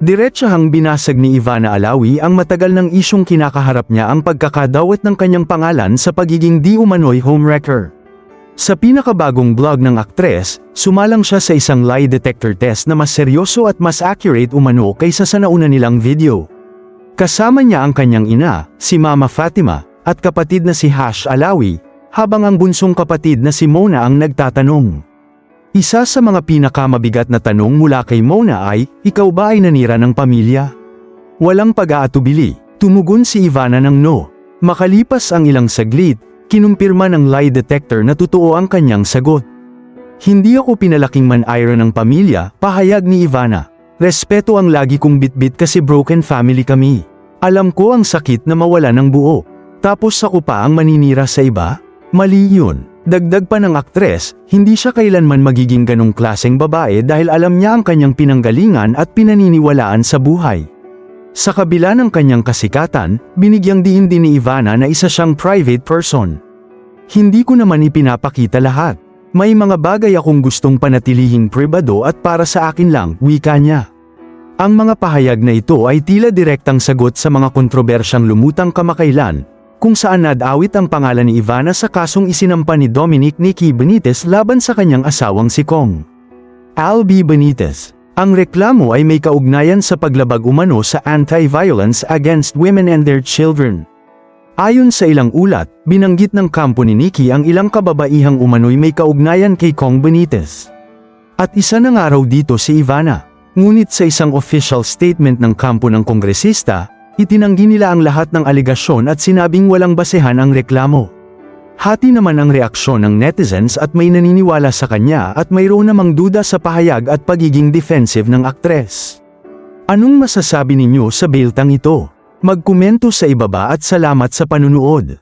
Diretsahang binasag ni Ivana Alawi ang matagal ng isyong kinakaharap niya ang pagkakadawat ng kanyang pangalan sa pagiging di umano'y homewrecker. Sa pinakabagong blog ng aktres, sumalang siya sa isang lie detector test na mas seryoso at mas accurate umano kaysa sa nauna nilang video. Kasama niya ang kanyang ina, si Mama Fatima, at kapatid na si Hash Alawi, habang ang bunsong kapatid na si Mona ang nagtatanong. Isa sa mga pinakamabigat na tanong mula kay Mona ay, ikaw ba ay nanira ng pamilya? Walang pag-aatubili, tumugon si Ivana ng no. Makalipas ang ilang saglit, kinumpirma ng lie detector na totoo ang kanyang sagot. Hindi ako pinalaking man-ira ng pamilya, pahayag ni Ivana. Respeto ang lagi kong bitbit kasi broken family kami. Alam ko ang sakit na mawala ng buo. Tapos ako pa ang maninira sa iba? Mali yun. Dagdag pa ng aktres, hindi siya kailanman magiging ganong klaseng babae dahil alam niya ang kanyang pinanggalingan at pinaniniwalaan sa buhay. Sa kabila ng kanyang kasikatan, binigyang diin din ni Ivana na isa siyang private person. Hindi ko naman ipinapakita lahat. May mga bagay akong gustong panatilihing pribado at para sa akin lang, wika niya. Ang mga pahayag na ito ay tila direktang sagot sa mga kontrobersyang lumutang kamakailan, kung saan nadawit ang pangalan ni Ivana sa kasong isinampa ni Dominic Nicky Benitez laban sa kanyang asawang si Kong Albi Benitez. Ang reklamo ay may kaugnayan sa paglabag umano sa anti-violence against women and their children. Ayon sa ilang ulat, binanggit ng kampo ni Nicky ang ilang kababaihang umano'y may kaugnayan kay Kong Benitez. At isa na nga raw dito si Ivana. Ngunit sa isang official statement ng kampo ng kongresista, itinanggi nila ang lahat ng aligasyon at sinabing walang basehan ang reklamo. Hati naman ang reaksyon ng netizens at may naniniwala sa kanya at mayroon namang duda sa pahayag at pagiging defensive ng aktres. Anong masasabi ninyo sa bailtang ito? Magkomento sa ibaba at salamat sa panunood.